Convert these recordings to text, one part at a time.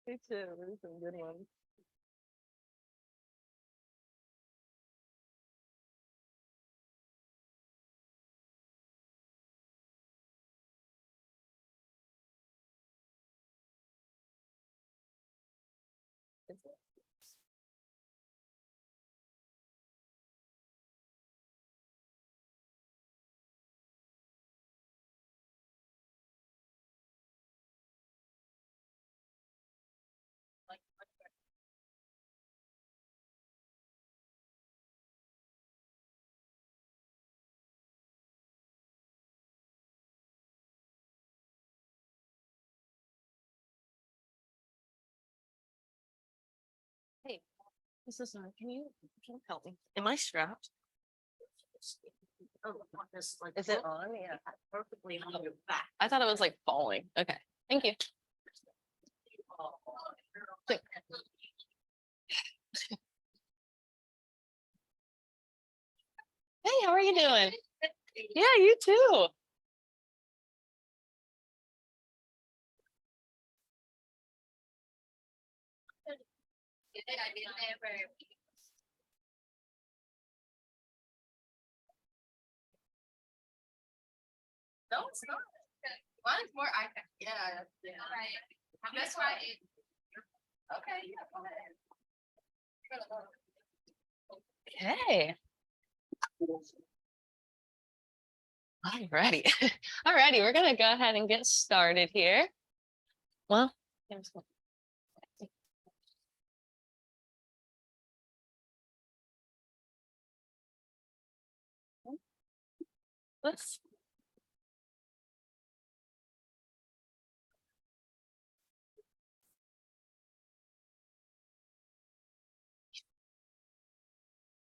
Me too. There's some good ones. Hey, this is can you help me? Am I strapped? Is it on? Yeah. Perfectly on your back. I thought it was like falling. Okay. Thank you. Hey, how are you doing? Yeah, you too. No, it's not. Mine's more iPad. Yeah. That's right. Okay, yeah, go ahead. Okay. Alrighty. Alrighty, we're gonna go ahead and get started here. Well, let's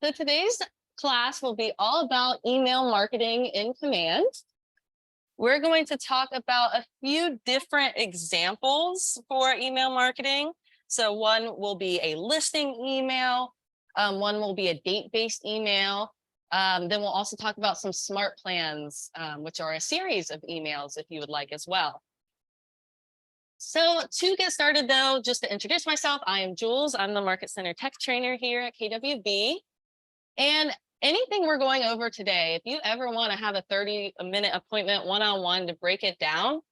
So today's class will be all about email marketing in Command. We're going to talk about a few different examples for email marketing. So one will be a listing email, one will be a date-based email. Then we'll also talk about some smart plans, which are a series of emails if you would like as well. So to get started though, just to introduce myself, I am Jules. I'm the Market Center Tech Trainer here at KWB. And anything we're going over today, if you ever want to have a 30-minute appointment one-on-one to break it down,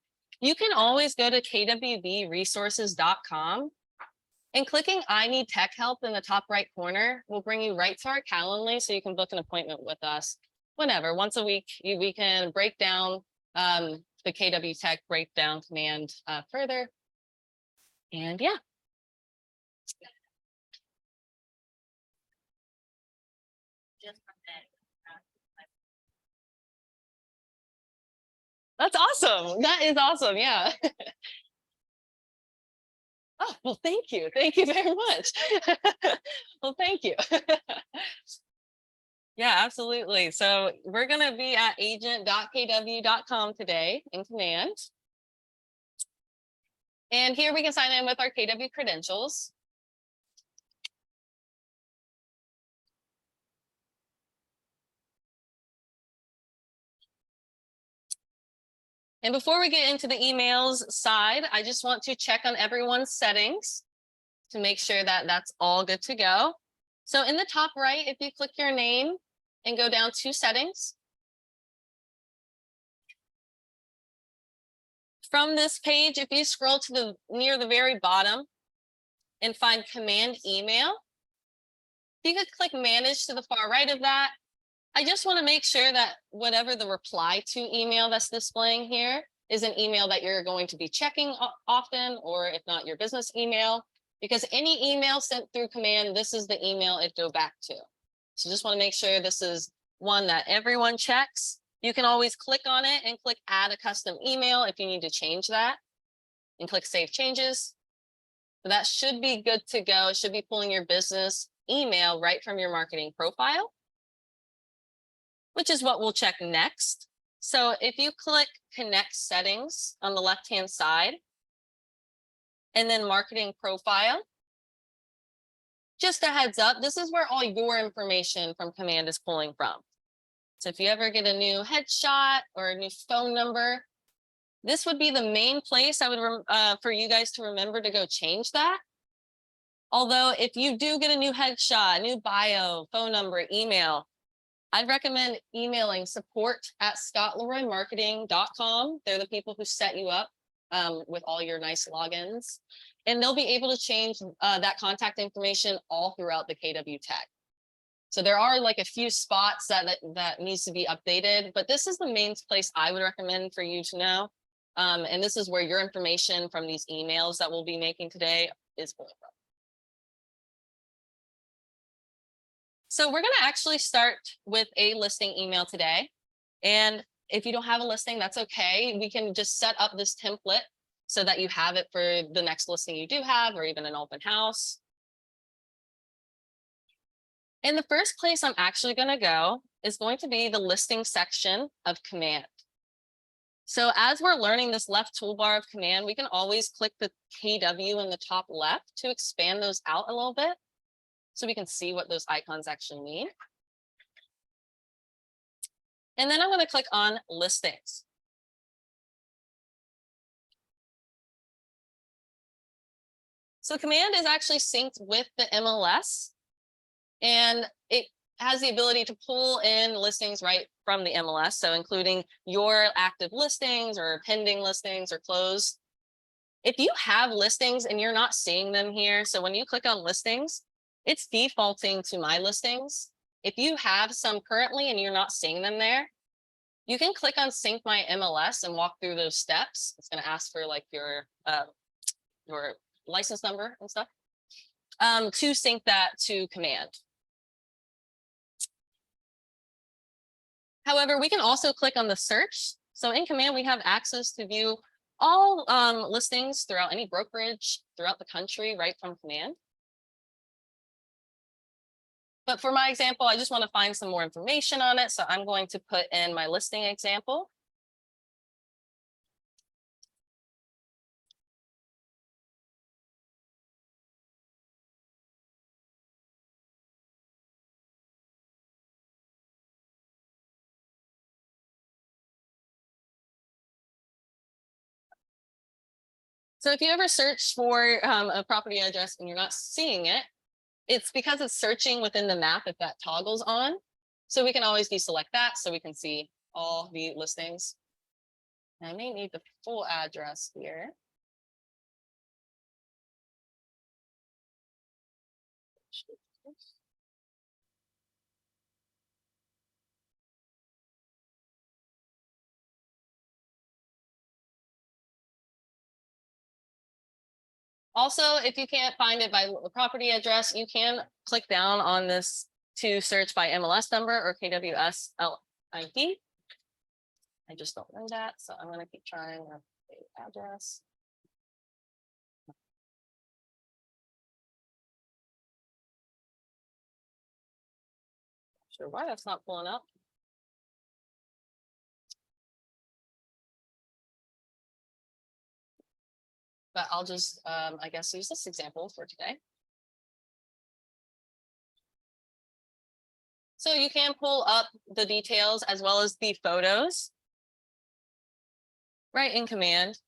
you can always go to kwbresources.com and clicking I need tech help in the top right corner will bring you right to our Calendly so you can book an appointment with us whenever. Once a week, we can break down the KW Tech breakdown command further. And yeah. That's awesome. That is awesome. Yeah. Oh, well, thank you. Thank you very much. Well, thank you. Yeah, absolutely. So we're going to be at agent.kw.com today in Command. And here we can sign in with our KW credentials. And before we get into the emails side, I just want to check on everyone's settings to make sure that that's all good to go. So in the top right, if you click your name and go down to settings. From this page, if you scroll to near the very bottom and find command email, you could click manage to the far right of that. I just want to make sure that whatever the reply to email that's displaying here is an email that you're going to be checking often, or if not your business email, because any email sent through command, this is the email it go back to. So just want to make sure this is one that everyone checks. You can always click on it and click add a custom email if you need to change that and click save changes. So that should be good to go. It should be pulling your business email right from your marketing profile, which is what we'll check next. So if you click connect settings on the left-hand side and then marketing profile, just a heads up, this is where all your information from command is pulling from. So if you ever get a new headshot or a new phone number, This would be the main place I would for you guys to remember to go change that. Although if you do get a new headshot, new bio, phone number, email, I'd recommend emailing support@scottleroymarketing.com. They're the people who set you up with all your nice logins, and they'll be able to change that contact information all throughout the KW tag. So there are like a few spots that needs to be updated, but this is the main place I would recommend for you to know. And this is where your information from these emails that we'll be making today is pulling from. So we're going to actually start with a listing email today. And if you don't have a listing, that's okay. We can just set up this template so that you have it for the next listing you do have, or even an open house. And the first place I'm actually going to go is going to be the listing section of Command. So as we're learning this left toolbar of Command, we can always click the KW in the top left to expand those out a little bit, so we can see what those icons actually mean. And then I'm going to click on listings. So Command is actually synced with the MLS, and it has the ability to pull in listings right from the MLS. So including your active listings or pending listings or closed. If you have listings and you're not seeing them here, so when you click on listings, it's defaulting to my listings. If you have some currently and you're not seeing them there, you can click on sync my MLS and walk through those steps. It's going to ask for like your license number and stuff to sync that to Command. However, we can also click on the search. So in Command, we have access to view all listings throughout any brokerage throughout the country right from Command. But for my example, I just want to find some more information on it. So I'm going to put in my listing example. So if you ever search for a property address and you're not seeing it, it's because it's searching within the map if that toggles on. So we can always deselect that so we can see all the listings. I may need the full address here. Also, if you can't find it by the property address, you can click down on this to search by MLS number or KWS ID. I just don't know that, so I'm going to keep trying the address. Not sure why that's not pulling up. But I'll just, I guess, use this example for today. So you can pull up the details as well as the photos right in Command.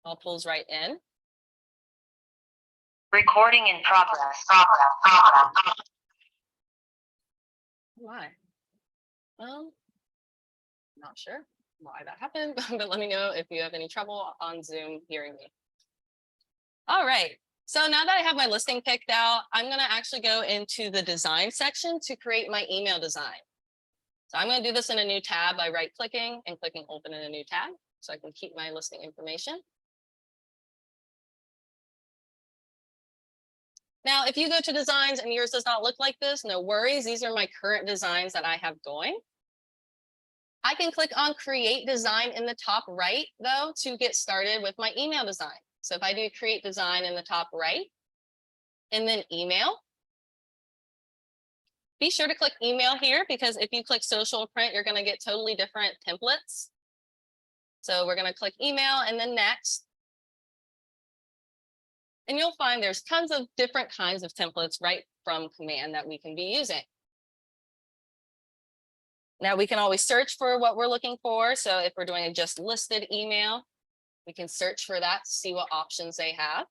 All pulls right in. Recording in progress. Why? Not sure why that happened, but let me know if you have any trouble on Zoom hearing me. All right. So now that I have my listing picked out, I'm going to actually go into the design section to create my email design. So I'm going to do this in a new tab by right-clicking and clicking open in a new tab so I can keep my listing information. Now, if you go to designs and yours does not look like this, no worries. These are my current designs that I have going. I can click on create design in the top right, though, to get started with my email design. So if I do create design in the top right and then email, be sure to click email here, because if you click social print, you're going to get totally different templates. So we're going to click email and then next. And you'll find there's tons of different kinds of templates right from Command that we can be using. Now we can always search for what we're looking for. So if we're doing a just listed email, we can search for that to see what options they have.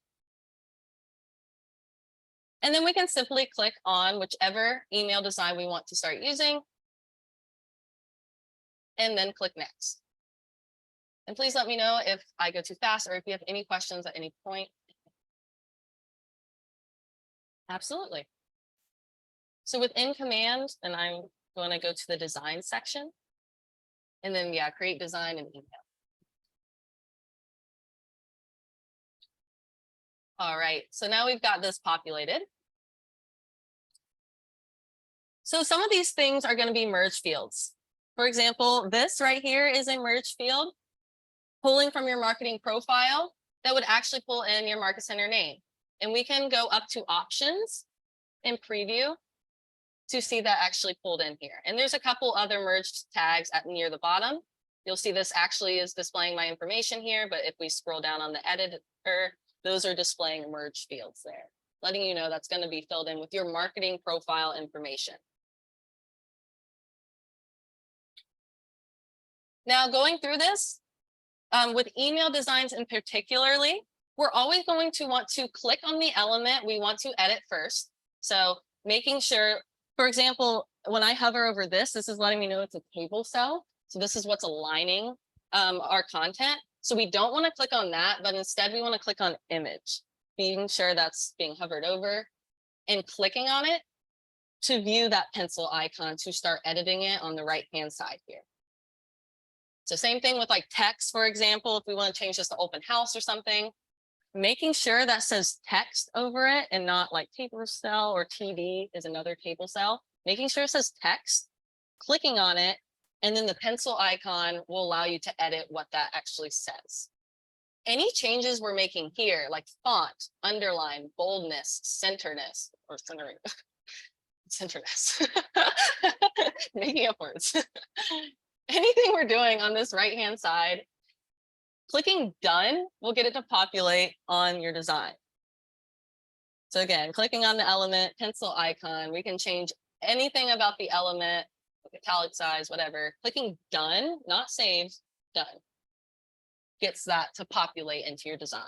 And then we can simply click on whichever email design we want to start using. And then click next. And please let me know if I go too fast or if you have any questions at any point. Absolutely. So within command, and I'm going to go to the design section. And then, yeah, create design and email. All right, so now we've got this populated. So some of these things are going to be merge fields. For example, this right here is a merge field, pulling from your marketing profile that would actually pull in your market center name. And we can go up to options in preview to see that actually pulled in here. And there's a couple other merged tags at near the bottom. You'll see this actually is displaying my information here, but if we scroll down on the editor, those are displaying merge fields there, letting you know that's going to be filled in with your marketing profile information. Now going through this, with email designs in particularly, we're always going to want to click on the element we want to edit first. So making sure, for example, when I hover over this, this is letting me know it's a table cell. So this is what's aligning our content. So we don't want to click on that, but instead we want to click on image, being sure that's being hovered over and clicking on it to view that pencil icon to start editing it on the right-hand side here. So same thing with like text, for example, if we want to change this to open house or something, making sure that says text over it and not like table cell or TD is another table cell, making sure it says text, clicking on it, and then the pencil icon will allow you to edit what that actually says. Any changes we're making here, like font, underline, boldness, centerness, or centering, centerness, making up words. Anything we're doing on this right-hand side, clicking done will get it to populate on your design. So again, clicking on the element, pencil icon, we can change anything about the element, italic size, whatever. Clicking done, not saved, done, gets that to populate into your design.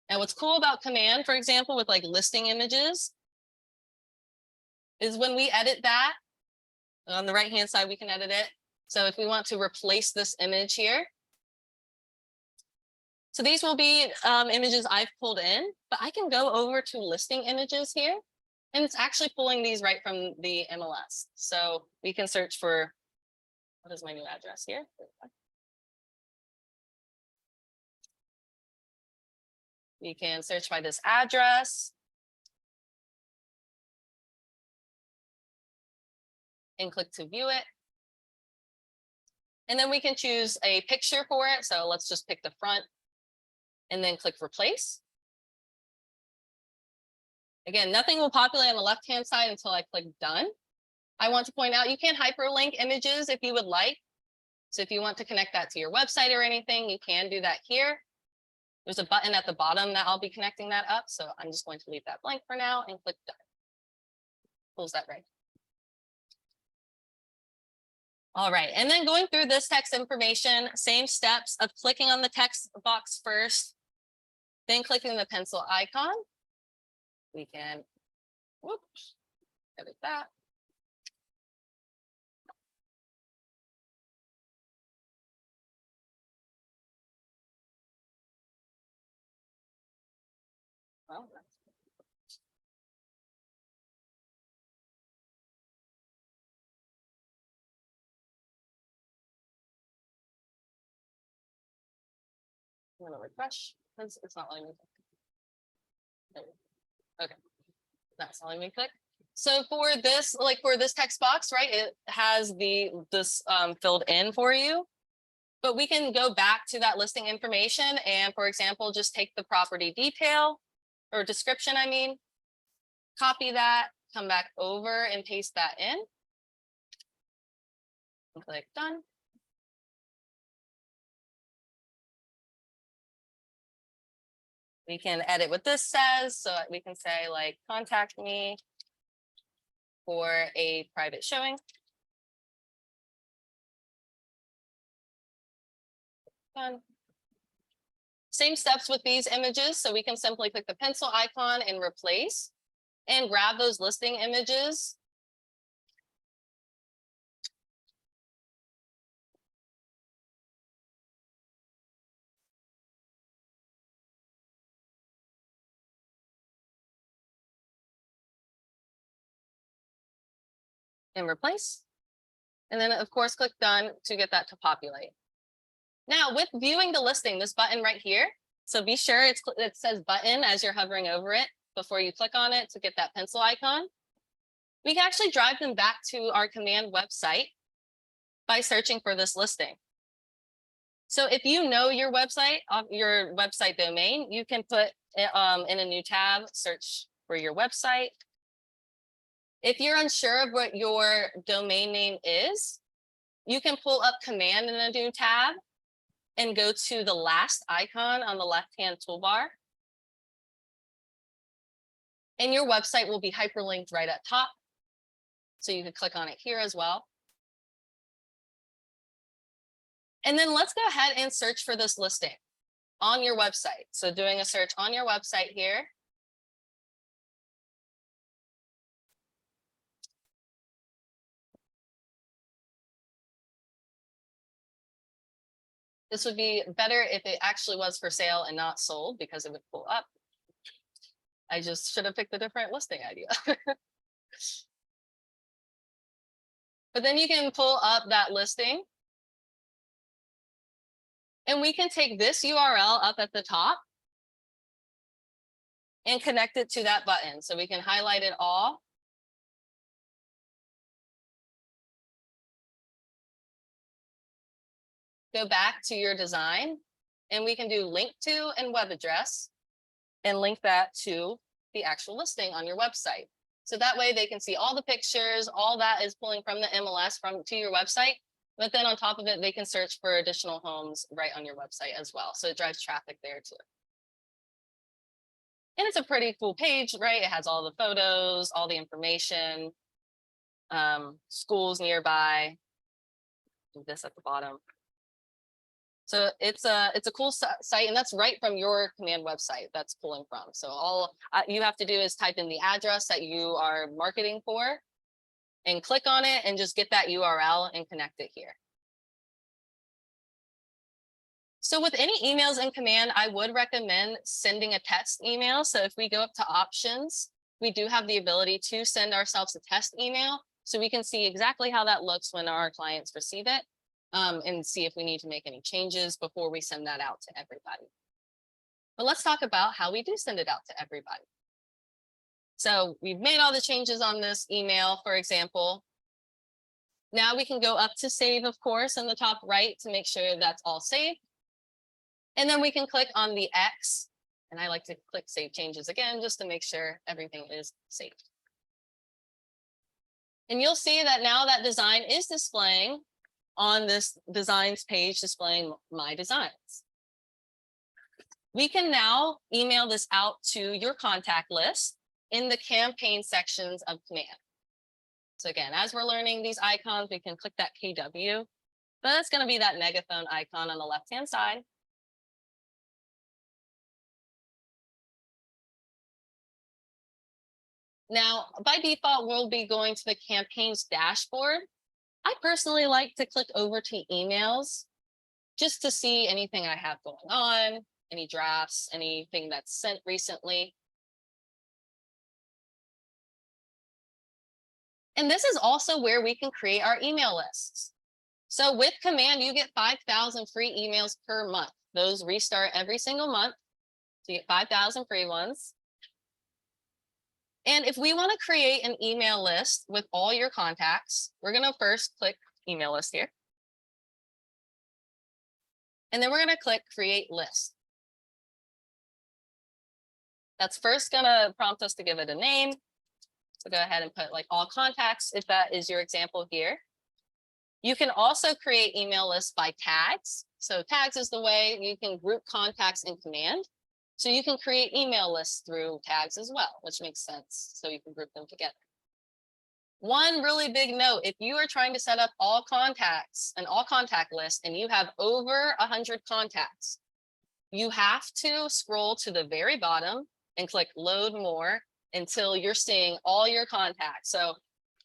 And what's cool about command, for example, with like listing images, is when we edit that, on the right-hand side, we can edit it. So if we want to replace this image here, so these will be images I've pulled in, but I can go over to listing images here, and it's actually pulling these right from the MLS. So we can search for, what is my new address here? We can search by this address and click to view it. And then we can choose a picture for it. So let's just pick the front and then click replace. Again, nothing will populate on the left-hand side until I click done. I want to point out you can hyperlink images if you would like. So if you want to connect that to your website or anything, you can do that here. There's a button at the bottom that I'll be connecting that up. So I'm just going to leave that blank for now and click done. Pulls that right. All right, and then going through this text information, same steps of clicking on the text box first, then clicking the pencil icon. We can, whoops, edit that. Well, I'm gonna refresh because it's not letting me click. Okay, that's not letting me click. So for this, like for this text box, right, it has this filled in for you, but we can go back to that listing information and, for example, just take the property detail or description, I mean, copy that, come back over and paste that in. And click done. We can edit what this says. So we can say like, contact me for a private showing. Done. Same steps with these images. So we can simply click the pencil icon and replace and grab those listing images. And replace. And then of course, click done to get that to populate. Now with viewing the listing, this button right here. So be sure it says button as you're hovering over it before you click on it to get that pencil icon. We can actually drive them back to our command website by searching for this listing. So if you know your website domain, you can put in a new tab, search for your website. If you're unsure of what your domain name is, you can pull up command in a new tab and go to the last icon on the left-hand toolbar. And your website will be hyperlinked right at top. So you can click on it here as well. And then let's go ahead and search for this listing on your website. So doing a search on your website here. This would be better if it actually was for sale and not sold because it would pull up. I just should have picked a different listing idea. But then you can pull up that listing. And we can take this URL up at the top and connect it to that button. So we can highlight it all. Go back to your design and we can do link to and web address and link that to the actual listing on your website. So that way they can see all the pictures, all that is pulling from the MLS to your website. But then on top of it, they can search for additional homes right on your website as well. So it drives traffic there too. And it's a pretty cool page, right? It has all the photos, all the information, schools nearby. Do this at the bottom. So it's a cool site, and that's right from your command website that's pulling from. So all you have to do is type in the address that you are marketing for and click on it and just get that URL and connect it here. So with any emails in command, I would recommend sending a test email. So if we go up to options, we do have the ability to send ourselves a test email so we can see exactly how that looks when our clients receive it. And see if we need to make any changes before we send that out to everybody. But let's talk about how we do send it out to everybody. So we've made all the changes on this email, for example. Now we can go up to save, of course, in the top right to make sure that's all saved. And then we can click on the X. And I like to click save changes again, just to make sure everything is saved. And you'll see that now that design is displaying on this designs page, displaying my designs. We can now email this out to your contact list in the campaign sections of command. So again, as we're learning these icons, we can click that KW, but that's going to be that megaphone icon on the left-hand side. Now, by default, we'll be going to the campaigns dashboard. I personally like to click over to emails just to see anything I have going on, any drafts, anything that's sent recently. And this is also where we can create our email lists. So with command, you get 5,000 free emails per month. Those restart every single month. So you get 5,000 free ones. And if we want to create an email list with all your contacts, we're going to first click email list here. And then we're going to click create list. That's first going to prompt us to give it a name. So go ahead and put like all contacts if that is your example here. You can also create email lists by tags. So tags is the way you can group contacts in command. So you can create email lists through tags as well, which makes sense. So you can group them together. One really big note, if you are trying to set up all contacts, an all contact list, and you have over 100 contacts, you have to scroll to the very bottom and click load more until you're seeing all your contacts. So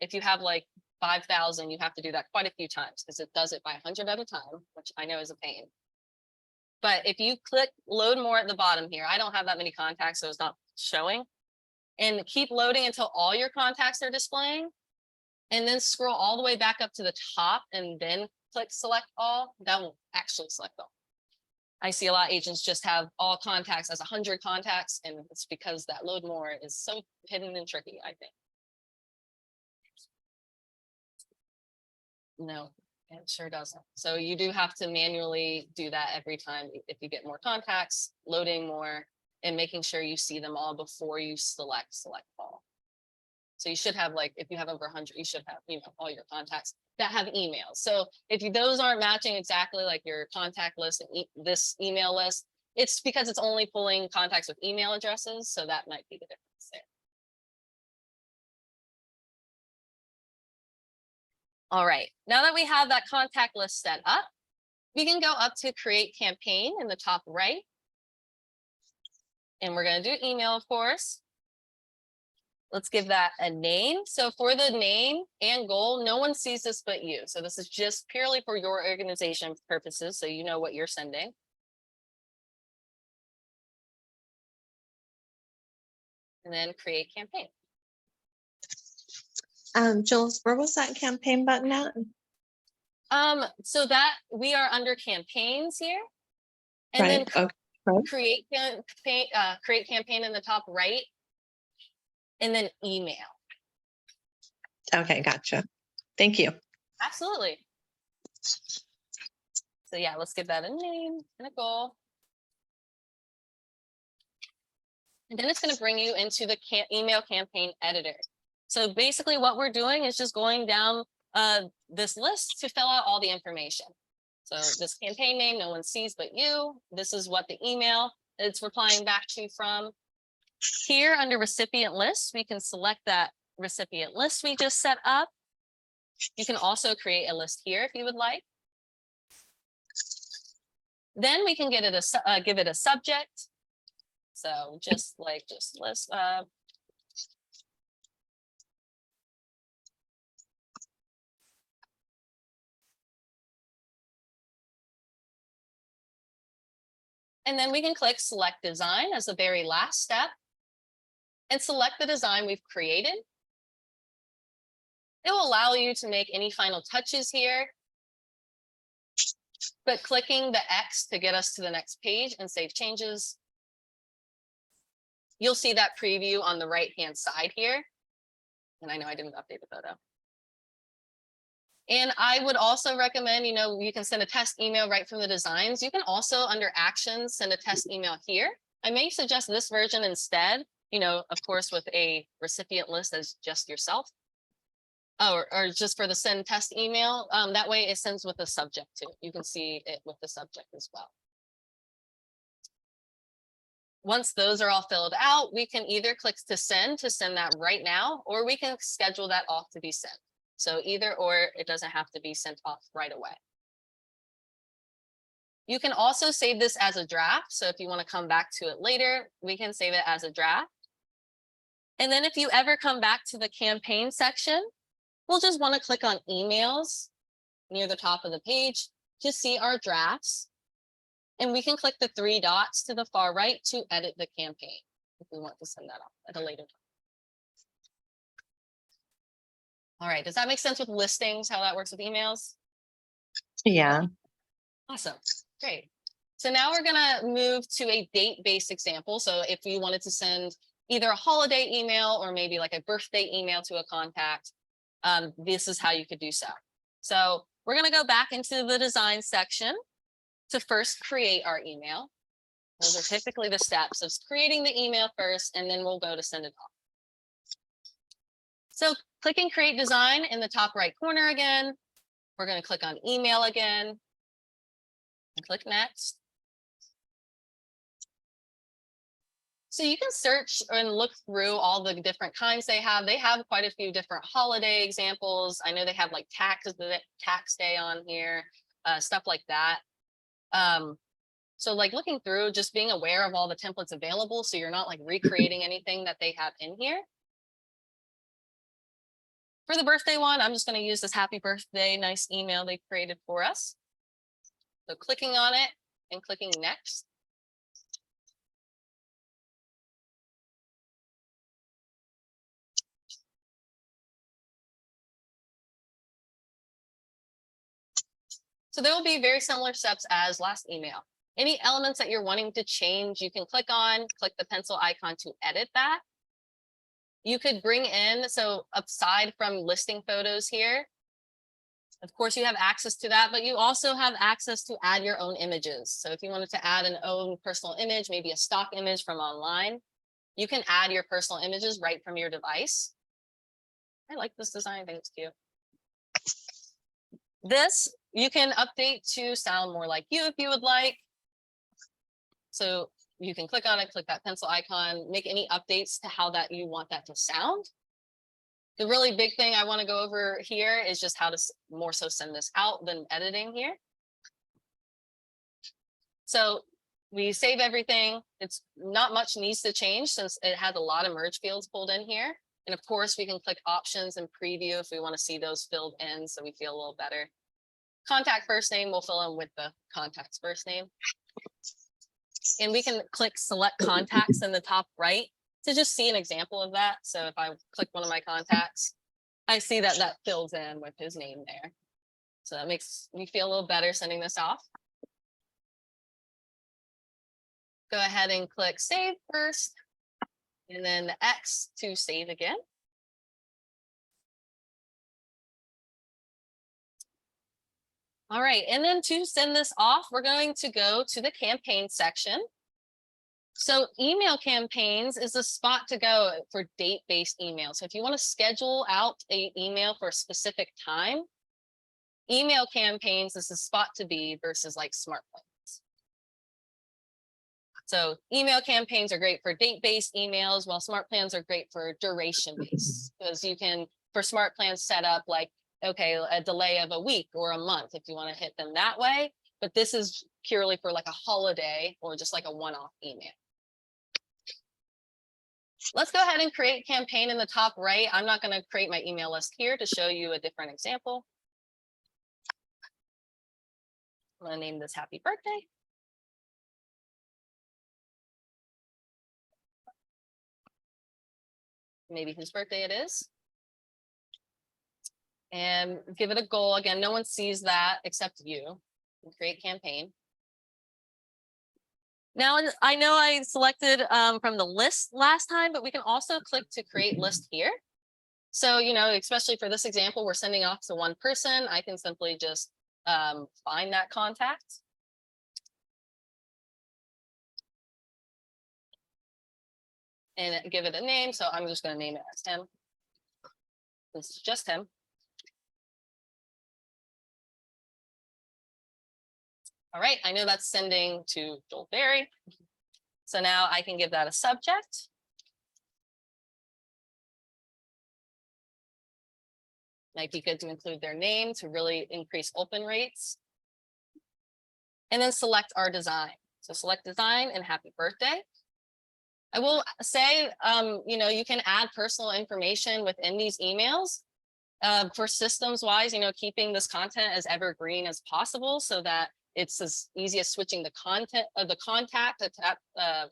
if you have like 5,000, you have to do that quite a few times because it does it by 100 at a time, which I know is a pain. But if you click load more at the bottom here, I don't have that many contacts, so it's not showing. And keep loading until all your contacts are displaying. And then scroll all the way back up to the top and then click select all. That won't actually select all. I see a lot of agents just have all contacts as 100 contacts, and it's because that load more is so hidden and tricky, I think. No, it sure doesn't. So you do have to manually do that every time if you get more contacts, loading more, and making sure you see them all before you select all. So you should have, like, if you have over 100, you should have, you know, all your contacts that have emails. So if those aren't matching exactly like your contact list and this email list, it's because it's only pulling contacts with email addresses. So that might be the difference there. All right, now that we have that contact list set up, we can go up to create campaign in the top right. And we're going to do email, of course. Let's give that a name. So for the name and goal, no one sees this but you. So this is just purely for your organization purposes, so you know what you're sending. And then create campaign. Jules, where was that campaign button at? So that we are under campaigns here. And right. then Okay. create campaign in the top right. And then email. Okay, gotcha. Thank you. Absolutely. So yeah, let's give that a name and a goal. And then it's going to bring you into the email campaign editor. So basically what we're doing is just going down this list to fill out all the information. So this campaign name, no one sees but you. This is what the email it's replying back to from. Here under recipient list, we can select that recipient list we just set up. You can also create a list here if you would like. Then we can give it a subject. So just list. And then we can click select design as the very last step and select the design we've created. It will allow you to make any final touches here. But clicking the X to get us to the next page and save changes. You'll see that preview on the right-hand side here. And I know I didn't update the photo. And I would also recommend, you can send a test email right from the designs. You can also, under actions, send a test email here. I may suggest this version instead, of course, with a recipient list as just yourself. Or just for the send test email. That way it sends with the subject too. You can see it with the subject as well. Once those are all filled out, we can either click to send that right now, or we can schedule that off to be sent. So either or, it doesn't have to be sent off right away. You can also save this as a draft. So if you want to come back to it later, we can save it as a draft. And then if you ever come back to the campaign section, we'll just want to click on emails near the top of the page to see our drafts. And we can click the 3 dots to the far right to edit the campaign if we want to send that off at a later time. All right, does that make sense with listings, how that works with emails? Yeah. Awesome, great. So now we're gonna move to a date-based example. So if you wanted to send either a holiday email or maybe like a birthday email to a contact, this is how you could do so. So we're gonna go back into the design section to first create our email. Those are typically the steps of creating the email first, and then we'll go to send it off. So clicking create design in the top right corner again, we're going to click on email again and click next. So you can search and look through all the different kinds they have. They have quite a few different holiday examples. I know they have like tax day on here, stuff like that. So like looking through, just being aware of all the templates available so you're not like recreating anything that they have in here. For the birthday one, I'm just going to use this happy birthday nice email they created for us. So clicking on it and clicking next. So there will be very similar steps as last email. Any elements that you're wanting to change, you can click the pencil icon to edit that. You could bring in, so aside from listing photos here, of course you have access to that, but you also have access to add your own images. So if you wanted to add an own personal image, maybe a stock image from online, you can add your personal images right from your device. I like this design, I think it's cute. This you can update to sound more like you if you would like. So you can click on it, click that pencil icon, make any updates to how that you want that to sound. The really big thing I want to go over here is just how to more so send this out than editing here. So we save everything. It's not much needs to change since it has a lot of merge fields pulled in here. And of course, we can click options and preview if we want to see those filled in so we feel a little better. Contact first name, we'll fill in with the contact's first name. And we can click select contacts in the top right to just see an example of that. So if I click one of my contacts, I see that that fills in with his name there. So that makes me feel a little better sending this off. Go ahead and click save first, and then the X to save again. All right, and then to send this off, we're going to go to the campaign section. So email campaigns is a spot to go for date-based emails. So if you want to schedule out an email for a specific time, email campaigns is the spot to be versus like smart plans. So email campaigns are great for date-based emails, while smart plans are great for duration-based, because you can, for smart plans, set up like, okay, a delay of a week or a month if you want to hit them that way. But this is purely for like a holiday or just like a one-off email. Let's go ahead and create campaign in the top right. I'm not going to create my email list here to show you a different example. I'm going to name this happy birthday. Maybe whose birthday it is. And give it a goal. Again, no one sees that except you. Create campaign. Now, I know I selected from the list last time, but we can also click to create list here. So, you know, especially for this example, we're sending off to one person. I can simply just find that contact. And give it a name. So I'm just going to name it as him. This is just him. All right, I know that's sending to Joel Berry. So now I can give that a subject. Might be good to include their name to really increase open rates. And then select our design. So select design and happy birthday. I will say, you know, you can add personal information within these emails. For systems wise, you know, keeping this content as evergreen as possible so that it's as easy as switching the content of the contact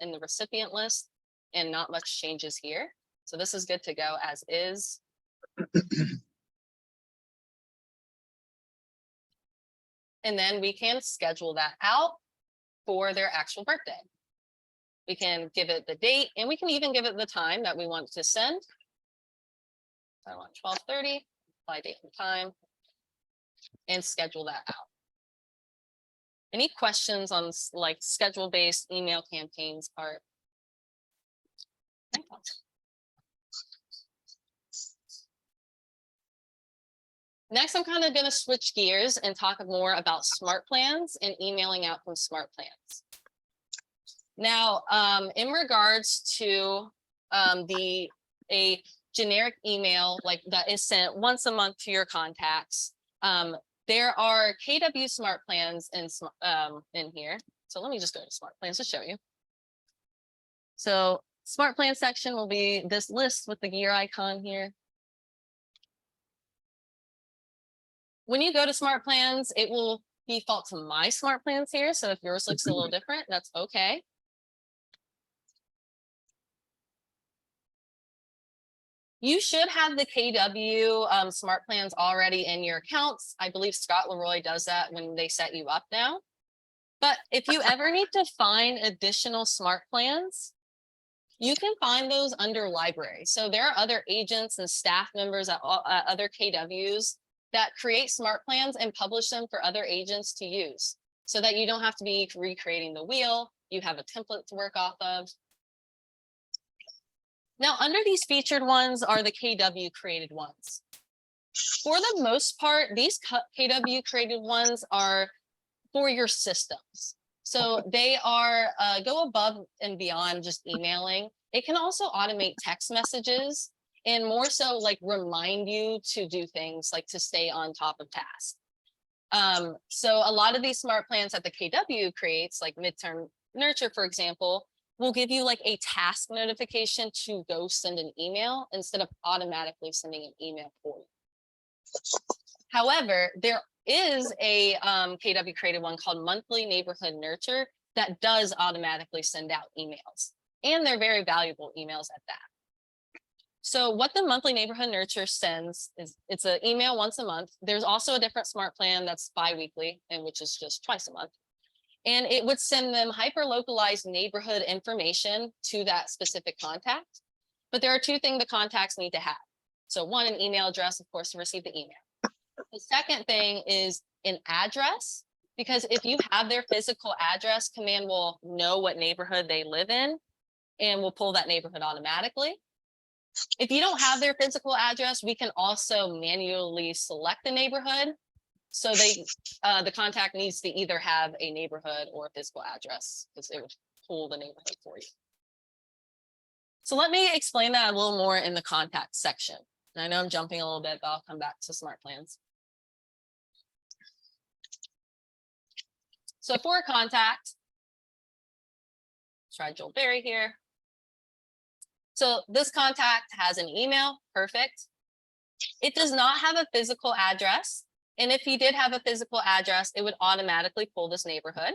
in the recipient list and not much changes here. So this is good to go as is. And then we can schedule that out for their actual birthday. We can give it the date and we can even give it the time that we want to send. I want 12:30, apply date and time, and schedule that out. Any questions on like schedule-based email campaigns part? Next, I'm kind of going to switch gears and talk more about smart plans and emailing out from smart plans. Now, in regards to a generic email like that is sent once a month to your contacts, there are KW Smart Plans in here. So let me just go to Smart Plans to show you. So Smart Plan section will be this list with the gear icon here. When you go to Smart Plans, it will default to my Smart Plans here. So if yours looks a little different, that's okay. You should have the KW Smart Plans already in your accounts. I believe Scott Leroy does that when they set you up now. But if you ever need to find additional Smart Plans, you can find those under library. So there are other agents and staff members at other KWs that create Smart Plans and publish them for other agents to use so that you don't have to be recreating the wheel. You have a template to work off of. Now, under these featured ones are the KW created ones. For the most part, these KW created ones are for your systems. So they are go above and beyond just emailing. It can also automate text messages and more so like remind you to do things like to stay on top of task. So a lot of these Smart Plans that the KW creates, like Midterm Nurture, for example, will give you like a task notification to go send an email instead of automatically sending an email for you. However, there is a KW created one called Monthly Neighborhood Nurture that does automatically send out emails, and they're very valuable emails at that. So what the Monthly Neighborhood Nurture sends is it's an email once a month. There's also a different Smart Plan that's bi-weekly, and which is just twice a month. And it would send them hyper-localized neighborhood information to that specific contact. But there are two things the contacts need to have. So one, an email address, of course, to receive the email. The second thing is an address, because if you have their physical address, Command will know what neighborhood they live in and will pull that neighborhood automatically. If you don't have their physical address, we can also manually select the neighborhood. So the contact needs to either have a neighborhood or a physical address because it would pull the neighborhood for you. So let me explain that a little more in the contact section. And I know I'm jumping a little bit, but I'll come back to Smart Plans. So for a contact, try Joel Berry here. So this contact has an email, perfect. It does not have a physical address. And if he did have a physical address, it would automatically pull this neighborhood.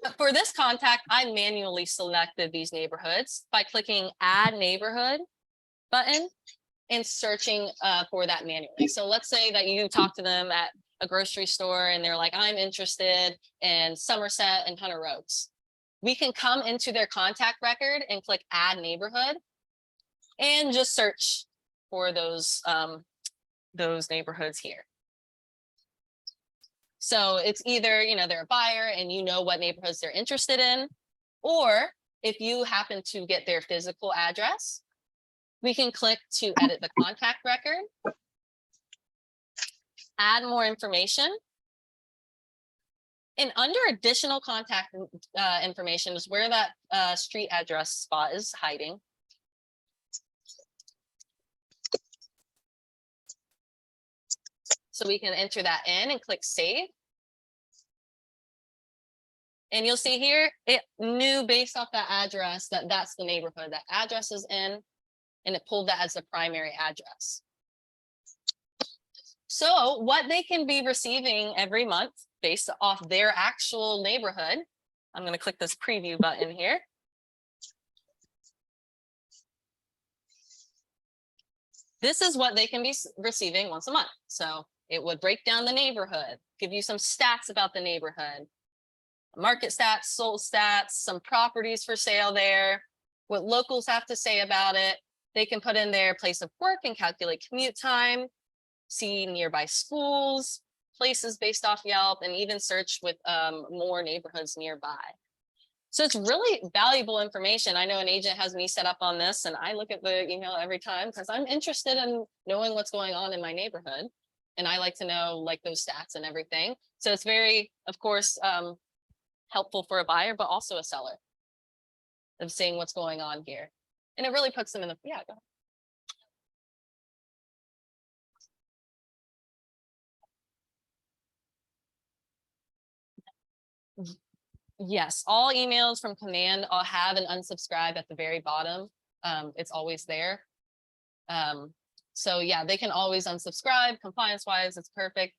But for this contact, I manually selected these neighborhoods by clicking Add Neighborhood button and searching for that manually. So let's say that you talk to them at a grocery store and they're like, I'm interested in Somerset and Hunter Oaks. We can come into their contact record and click Add Neighborhood and just search for those neighborhoods here. So it's either, they're a buyer and you know what neighborhoods they're interested in, or if you happen to get their physical address, we can click to edit the contact record, add more information. And under additional contact information is where that street address spot is hiding. So we can enter that in and click Save. And you'll see here, it knew based off that address that that's the neighborhood that address is in, and it pulled that as the primary address. So what they can be receiving every month based off their actual neighborhood, I'm going to click this preview button here. This is what they can be receiving once a month. So it would break down the neighborhood, give you some stats about the neighborhood, market stats, sold stats, some properties for sale there, what locals have to say about it. They can put in their place of work and calculate commute time, see nearby schools, places based off Yelp, and even search with more neighborhoods nearby. So it's really valuable information. I know an agent has me set up on this, and I look at the email every time because I'm interested in knowing what's going on in my neighborhood. And I like to know like those stats and everything. So it's very, of course, helpful for a buyer, but also a seller of seeing what's going on here. And it really puts them in the, yeah, go ahead. Yes, all emails from command all have an unsubscribe at the very bottom. It's always there. So yeah, they can always unsubscribe. Compliance wise, it's perfect.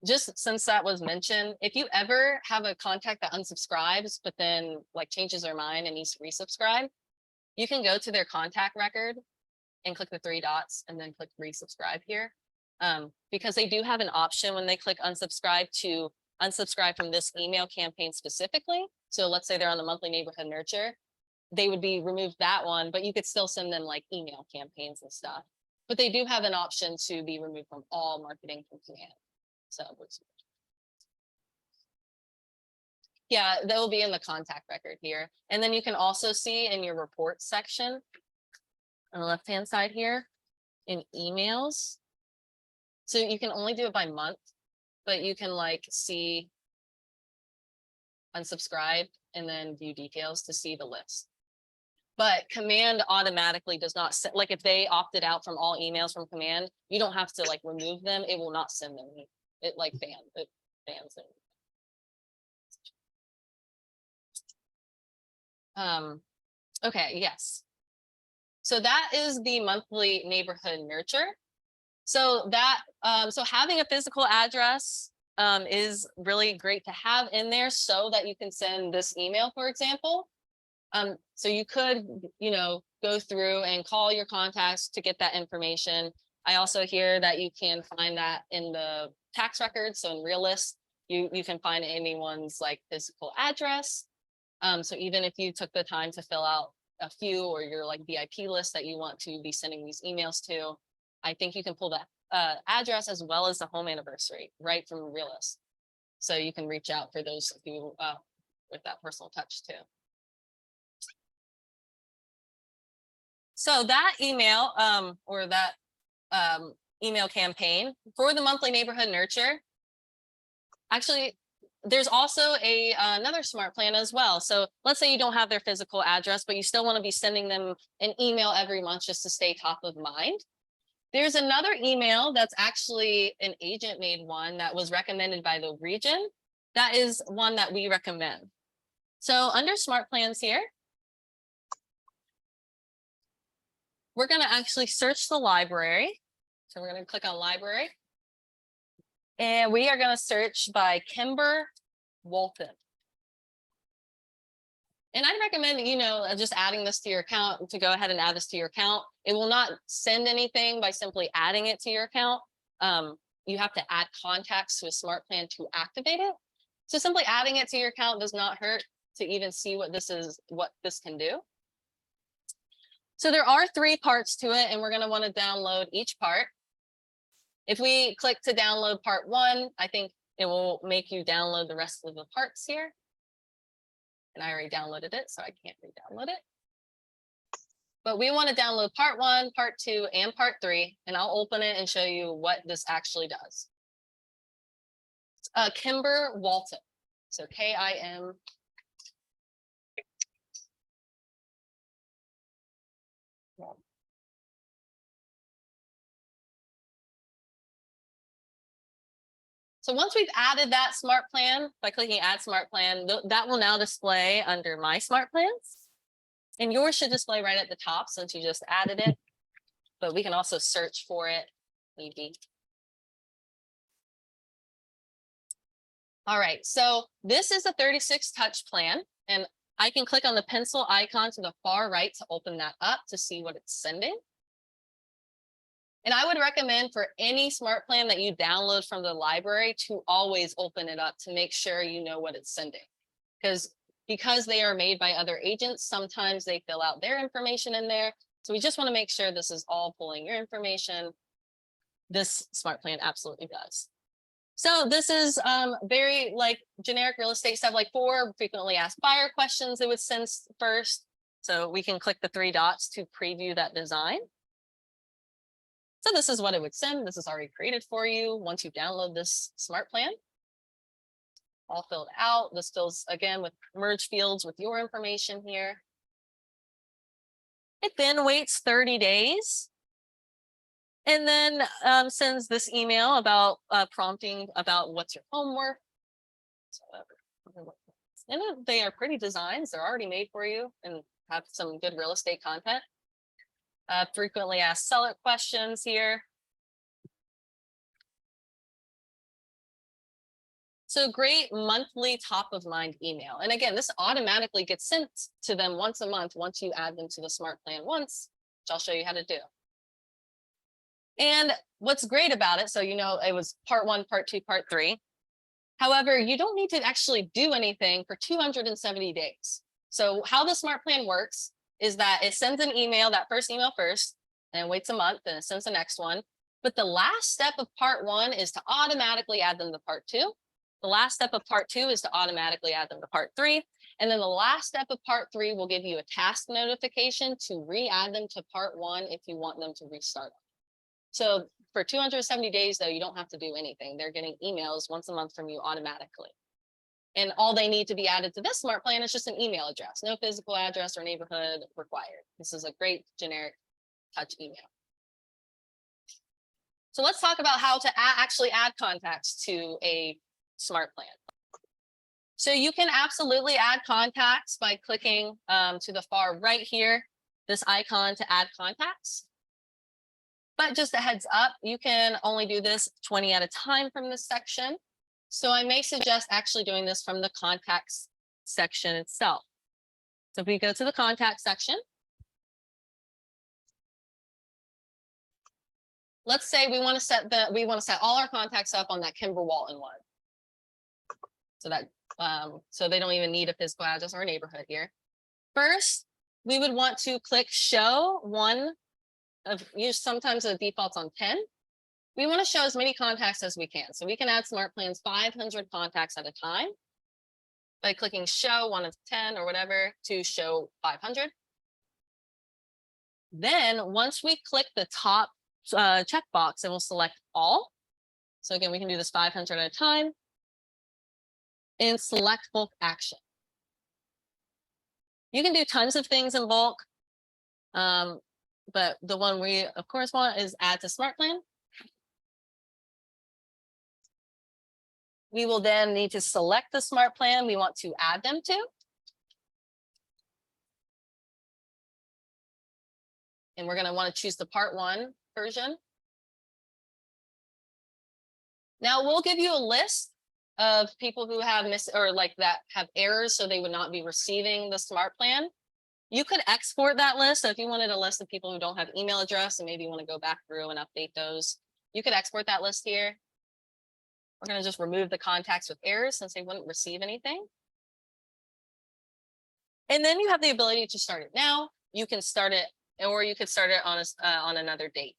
Just since that was mentioned, if you ever have a contact that unsubscribes, but then like changes their mind and needs to resubscribe, you can go to their contact record and click the 3 dots and then click resubscribe here. Because they do have an option when they click unsubscribe to unsubscribe from this email campaign specifically. So let's say they're on the monthly neighborhood nurture, they would be removed that one, but you could still send them like email campaigns and stuff. But they do have an option to be removed from all marketing from command. So yeah, that will be in the contact record here. And then you can also see in your report section on the left-hand side here in emails. So you can only do it by month, but you can like see unsubscribe and then view details to see the list. But command automatically does not set, like if they opted out from all emails from command, you don't have to like remove them. It will not send them. It like bans them. Okay, yes. So that is the monthly neighborhood nurture. So that, so having a physical address is really great to have in there so that you can send this email, for example. So you could, you know, go through and call your contacts to get that information. I also hear that you can find that in the tax records. So in Realist, you can find anyone's like physical address. So even if you took the time to fill out a few or your like VIP list that you want to be sending these emails to, I think you can pull that address as well as the home anniversary right from Realist. So you can reach out for those who with that personal touch too. So that email or that email campaign for the monthly neighborhood nurture, actually, there's also another smart plan as well. So let's say you don't have their physical address, but you still want to be sending them an email every month just to stay top of mind. There's another email that's actually an agent made one that was recommended by the region. That is one that we recommend. So under smart plans here, we're going to actually search the library. So we're going to click on library. And we are going to search by Kimber Walton. And I'd recommend, you know, just adding this to your account to go ahead and add this to your account. It will not send anything by simply adding it to your account. You have to add contacts to a smart plan to activate it. So simply adding it to your account does not hurt to even see what this is, what this can do. So there are 3 parts to it, and we're going to want to download each part. If we click to download part 1, I think it will make you download the rest of the parts here. And I already downloaded it, so I can't re-download it. But we want to download part 1, part 2, and part 3, and I'll open it and show you what this actually does. Kimber Walton, so K-I-M. So once we've added that smart plan by clicking add smart plan, that will now display under my smart plans. And yours should display right at the top since you just added it, but we can also search for it. Maybe. All right, so this is a 36 touch plan, and I can click on the pencil icon to the far right to open that up to see what it's sending. And I would recommend for any smart plan that you download from the library to always open it up to make sure you know what it's sending. Because they are made by other agents, sometimes they fill out their information in there. So we just want to make sure this is all pulling your information. This smart plan absolutely does. So this is very like generic real estate stuff, like 4 frequently asked buyer questions it would send first. So we can click the 3 dots to preview that design. So this is what it would send. This is already created for you once you download this smart plan. all filled out. This fills again with merge fields with your information here. It then waits 30 days. And then sends this email about prompting about what's your homework. And they are pretty designs. They're already made for you and have some good real estate content. Frequently asked seller questions here. So great monthly top of mind email. And again, this automatically gets sent to them once a month once you add them to the smart plan once, which I'll show you how to do. And what's great about it, so you know it was part 1, part 2, part 3. However, you don't need to actually do anything for 270 days. So how the smart plan works is that it sends an email, that first email first, and waits a month, and it sends the next one. But the last step of part 1 is to automatically add them to part 2. The last step of part 2 is to automatically add them to part 3. And then the last step of part 3 will give you a task notification to re-add them to part 1 if you want them to restart. So for 270 days, though, you don't have to do anything. They're getting emails once a month from you automatically. And all they need to be added to this smart plan is just an email address, no physical address or neighborhood required. This is a great generic touch email. So let's talk about how to actually add contacts to a smart plan. So you can absolutely add contacts by clicking to the far right here, this icon to add contacts. But just a heads up, you can only do this 20 at a time from this section. So I may suggest actually doing this from the contacts section itself. So if we go to the contact section, let's say we want to set all our contacts up on that Kimber Walton one. So that so they don't even need a physical address or a neighborhood here. First, we would want to click show one of sometimes the default's on 10. We want to show as many contacts as we can. So we can add smart plans 500 contacts at a time by clicking show 1 of 10 or whatever to show 500. Then once we click the top checkbox, it will select all. So again, we can do this 500 at a time and select bulk action. You can do tons of things in bulk. But the one we of course want is add to smart plan. We will then need to select the smart plan we want to add them to. And we're going to want to choose the part 1 version. Now we'll give you a list of people who have that have errors, so they would not be receiving the smart plan. You could export that list. So if you wanted a list of people who don't have email address and maybe you want to go back through and update those, you could export that list here. We're going to just remove the contacts with errors since they wouldn't receive anything. And then you have the ability to start it now. You can start it, or you could start it on another date.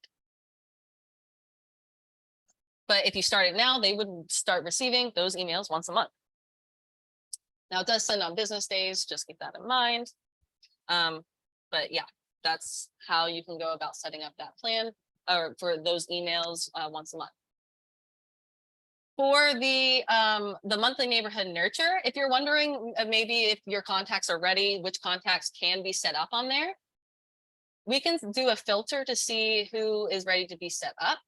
But if you start it now, they would start receiving those emails once a month. Now it does send on business days, just keep that in mind. But yeah, that's how you can go about setting up that plan or for those emails once a month. For the monthly neighborhood nurture, if you're wondering maybe if your contacts are ready, which contacts can be set up on there, we can do a filter to see who is ready to be set up.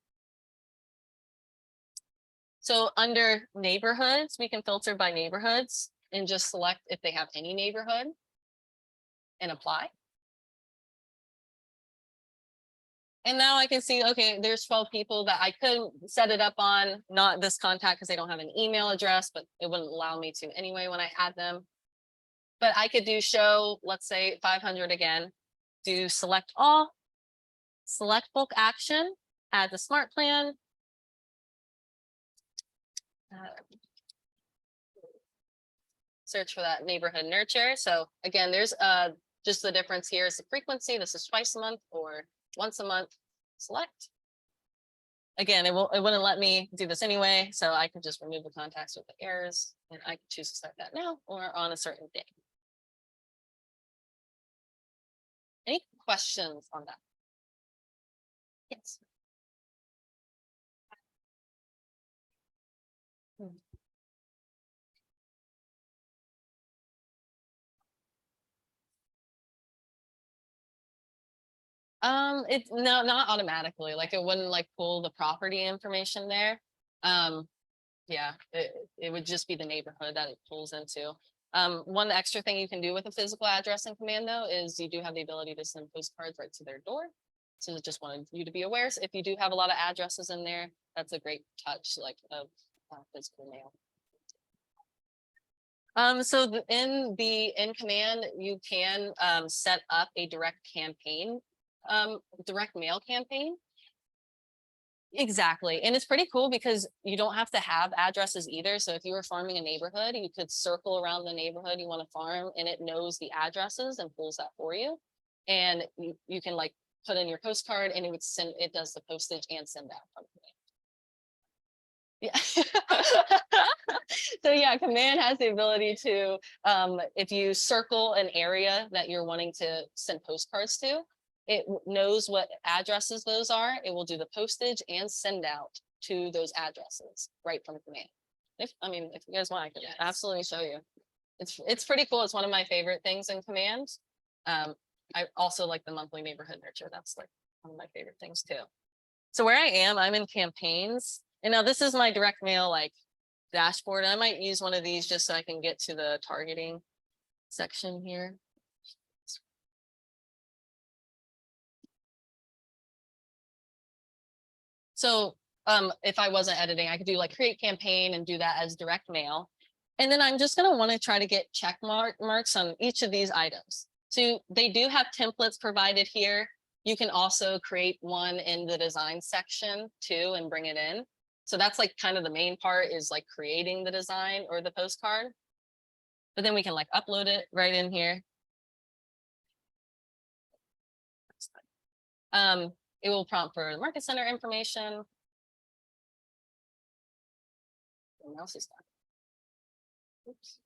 So under neighborhoods, we can filter by neighborhoods and just select if they have any neighborhood and apply. And now I can see, okay, there's 12 people that I could set it up on, not this contact because they don't have an email address, but it wouldn't allow me to anyway when I add them. But I could do show, let's say 500 again, do select all, select bulk action, add the smart plan. Search for that neighborhood nurture. So again, there's just the difference here is the frequency. This is twice a month or once a month. Select. Again, it wouldn't let me do this anyway, so I could just remove the contacts with the errors, and I could choose to start that now or on a certain day. Any questions on that? Yes. It's no, not automatically. Like it wouldn't like pull the property information there. Yeah, it would just be the neighborhood that it pulls into. One extra thing you can do with a physical addressing command though is you do have the ability to send postcards right to their door. So just wanted you to be aware. So if you do have a lot of addresses in there, that's a great touch like of physical mail. So in command, you can set up a direct campaign, direct mail campaign. Exactly. And it's pretty cool because you don't have to have addresses either. So if you were farming a neighborhood, you could circle around the neighborhood you want to farm and it knows the addresses and pulls that for you. And you can like put in your postcard and it does the postage and send out from yeah. So yeah, command has the ability to, if you circle an area that you're wanting to send postcards to, it knows what addresses those are. It will do the postage and send out to those addresses right from command. If you guys want, I can absolutely show you. It's pretty cool. It's one of my favorite things in command. I also like the monthly neighborhood nurture. That's like one of my favorite things too. So where I am, I'm in campaigns. And now this is my direct mail like dashboard. I might use one of these just so I can get to the targeting section here. So if I wasn't editing, I could do like create campaign and do that as direct mail. And then I'm just going to want to try to get check marks on each of these items. So they do have templates provided here. You can also create one in the design section too and bring it in. So that's like kind of the main part is like creating the design or the postcard. But then we can like upload it right in here. It will prompt for market center information. What else is that? Oops.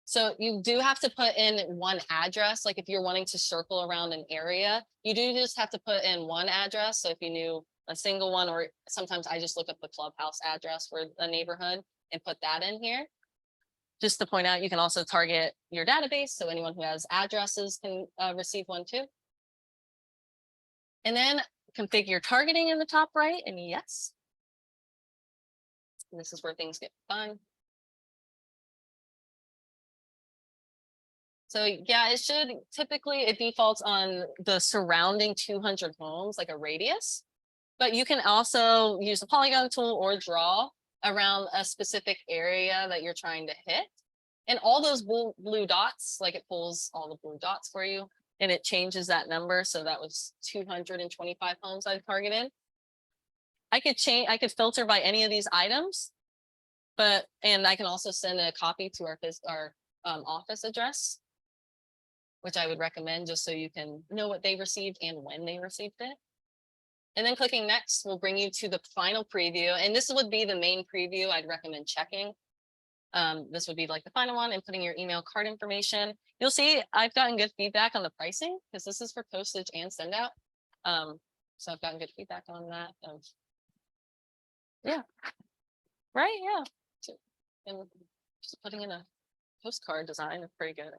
So you do have to put in one address. Like if you're wanting to circle around an area, you do just have to put in one address. So if you knew a single one, or sometimes I just look up the clubhouse address for a neighborhood and put that in here. Just to point out, you can also target your database. So anyone who has addresses can receive one too. And then configure targeting in the top right, and yes. And this is where things get fun. So yeah, it should typically, it defaults on the surrounding 200 homes, like a radius, but you can also use the polygon tool or draw around a specific area that you're trying to hit. And all those blue dots, like it pulls all the blue dots for you and it changes that number. So that was 225 homes I targeted. I could filter by any of these items, and I can also send a copy to our office address, which I would recommend just so you can know what they received and when they received it. And then clicking next will bring you to the final preview. And this would be the main preview I'd recommend checking. This would be like the final one and putting your email card information. You'll see I've gotten good feedback on the pricing because this is for postage and send out. So I've gotten good feedback on that. Yeah, right, yeah. And just putting in a postcard design is pretty good.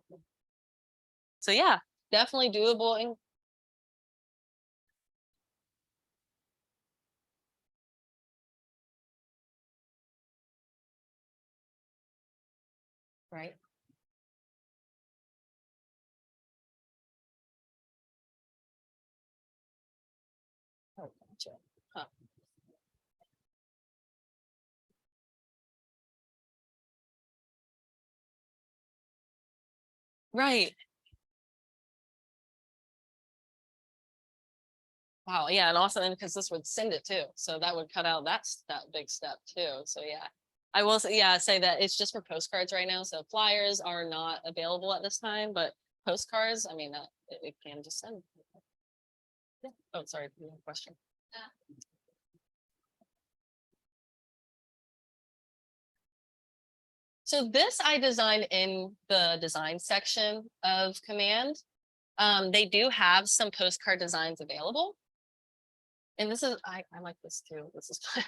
So yeah, definitely doable. Right. Oh, gotcha. Huh. Right. Wow. Yeah. And also, because this would send it too. So that would cut out that big step too. So yeah, I will say, say that it's just for postcards right now. So flyers are not available at this time, but postcards, I mean, it can just send. Yeah. Oh, sorry. Question. So this I designed in the design section of command. They do have some postcard designs available. And this is, I like this too. This is fun.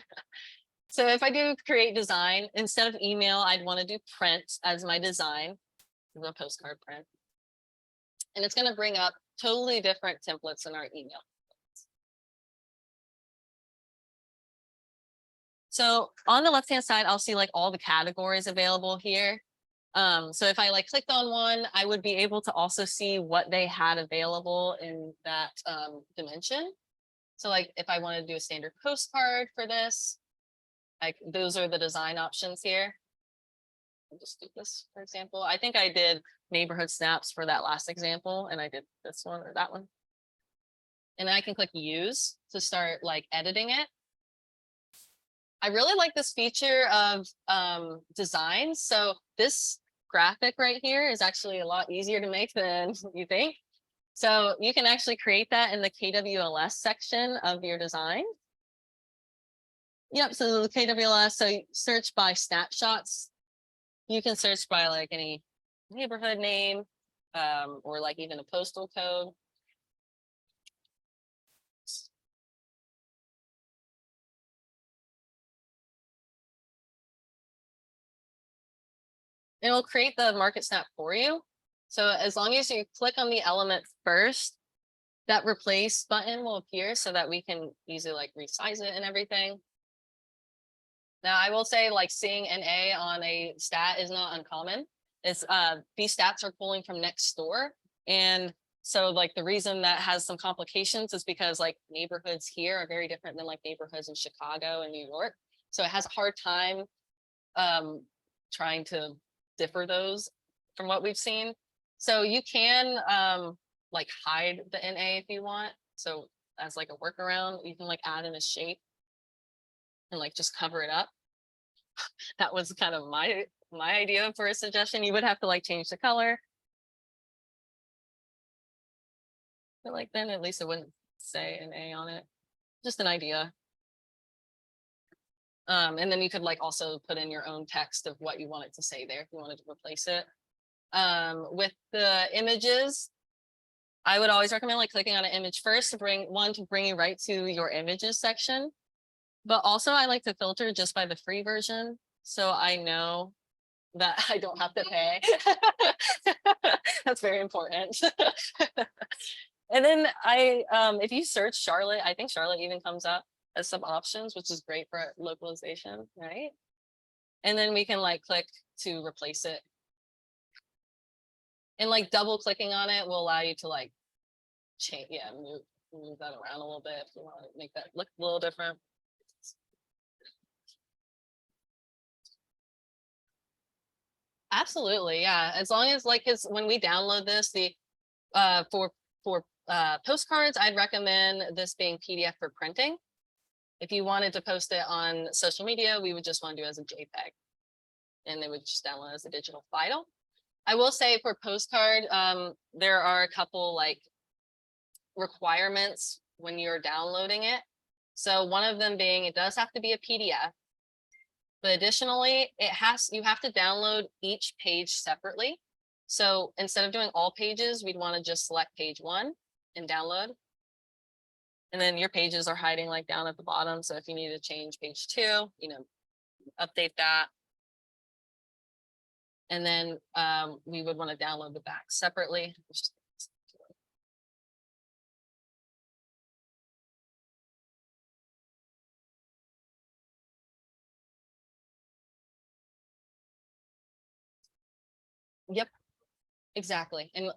So if I do create design, instead of email, I'd want to do print as my design, the postcard print. And it's going to bring up totally different templates in our email. So on the left-hand side, I'll see like all the categories available here. So if I like clicked on one, I would be able to also see what they had available in that dimension. So like if I wanted to do a standard postcard for this, like those are the design options here. I'll just do this, for example. I think I did neighborhood snaps for that last example, and I did this one or that one. And I can click use to start like editing it. I really like this feature of design. So this graphic right here is actually a lot easier to make than you think. So you can actually create that in the KWLS section of your design. Yep, so the KWLS, so you search by snapshots. You can search by like any neighborhood name or like even a postal code. It will create the market snap for you. So as long as you click on the element first, that replace button will appear so that we can easily like resize it and everything. Now I will say like seeing an A on a stat is not uncommon. It's these stats are pulling from next door. And so like the reason that has some complications is because like neighborhoods here are very different than like neighborhoods in Chicago and New York. So it has a hard time trying to differ those from what we've seen. So you can like hide the NA if you want. So as like a workaround, you can like add in a shape and like just cover it up. That was kind of my idea for a suggestion. You would have to like change the color. But like then at least it wouldn't say an A on it. Just an idea. And then you could like also put in your own text of what you want it to say there if you wanted to replace it. With the images, I would always recommend like clicking on an image first to bring you right to your images section. But also I like to filter just by the free version. So I know that I don't have to pay. That's very important. And then if you search Charlotte, I think Charlotte even comes up as some options, which is great for localization, right? And then we can like click to replace it. And like double clicking on it will allow you to like change, move that around a little bit if you want to make that look a little different. Absolutely, yeah. As long as like, cause when we download this, the for postcards, I'd recommend this being PDF for printing. If you wanted to post it on social media, we would just want to do it as a JPEG, and they would just download as a digital file. I will say for postcard, there are a couple like requirements when you're downloading it. So one of them being it does have to be a PDF. But additionally, you have to download each page separately. So instead of doing all pages, we'd want to just select page 1 and download. And then your pages are hiding like down at the bottom. So if you need to change page 2, update that. And then we would want to download the back separately. Yep, exactly. And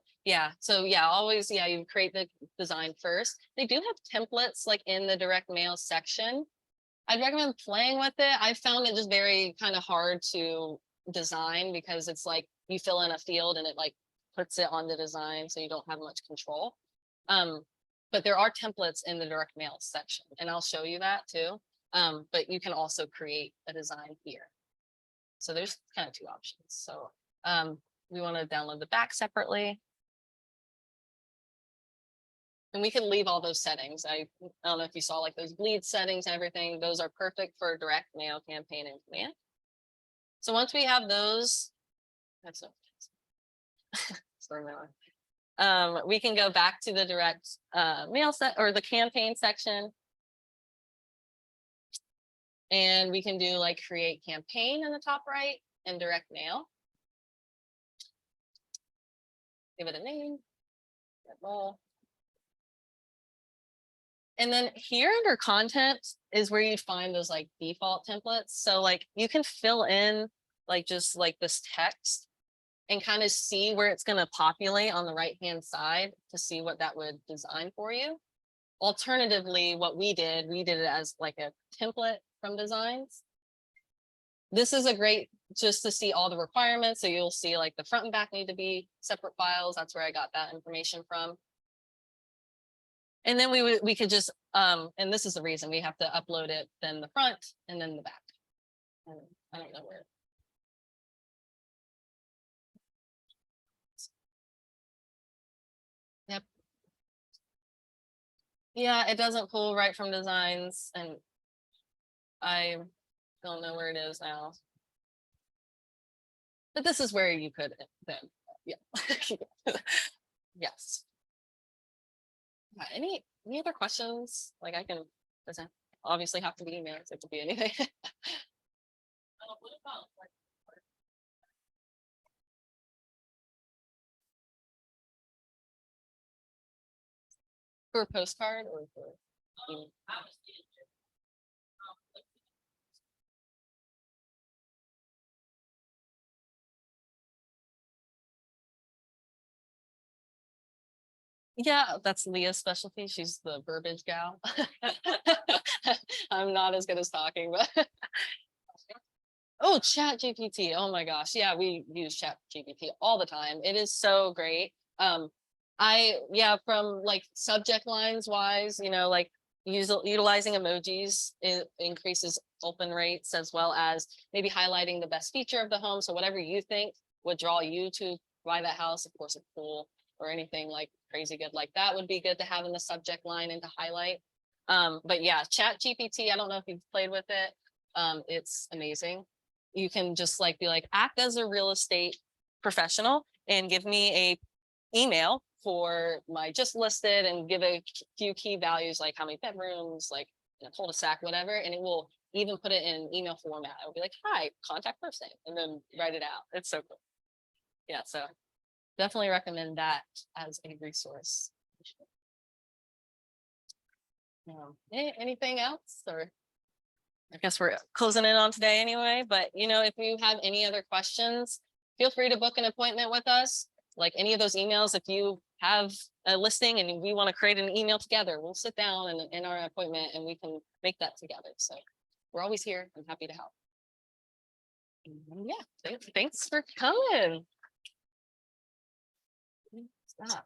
always, you create the design first. They do have templates like in the direct mail section. I'd recommend playing with it. I found it just very kind of hard to design because it's like you fill in a field and it like puts it on the design, so you don't have much control. But there are templates in the direct mail section, and I'll show you that too. But you can also create a design here. So there's kind of two options. So we want to download the back separately. And we can leave all those settings. I don't know if you saw like those bleed settings and everything. Those are perfect for direct mail campaign and command. So once we have those, that's so we can go back to the direct mail set or the campaign section. And we can do like create campaign in the top right and direct mail. Give it a name. And then here under content is where you find those like default templates. So like you can fill in like just like this text and kind of see where it's going to populate on the right hand side to see what that would design for you. Alternatively, what we did it as like a template from Designs. This is a great just to see all the requirements. So you'll see like the front and back need to be separate files. That's where I got that information from. And then we could just, and this is the reason we have to upload it, then the front and then the back. And I don't know where. Yep. Yeah, it doesn't pull right from Designs, and I don't know where it is now. But this is where you could then, yeah. Yes. Any other questions? Like I can, doesn't obviously have to be emails, it could be anything. For a postcard or for email? Yeah, that's Leah's specialty. She's the verbiage gal. I'm not as good as talking, but oh, Chat GPT. Oh my gosh. Yeah, we use Chat GPT all the time. It is so great. Yeah, from like subject lines wise, you know, like utilizing emojis, it increases open rates, as well as maybe highlighting the best feature of the home. So whatever you think would draw you to buy that house, of course, a pool or anything like crazy good like that would be good to have in the subject line and to highlight. But yeah, Chat GPT, I don't know if you've played with it. It's amazing. You can just like be like, act as a real estate professional and give me a email for my just listed, and give a few key values like how many bedrooms, like in a cul-de-sac, whatever, and it will even put it in email format. It will be like, hi, contact person, and then write it out. It's so cool. Yeah, so definitely recommend that as a resource. Anything else, or I guess we're closing in on today anyway, but you know, if you have any other questions, feel free to book an appointment with us. Like any of those emails, if you have a listing and we want to create an email together, we'll sit down in our appointment and we can make that together. So we're always here. I'm happy to help. And yeah, thanks for coming. Stop.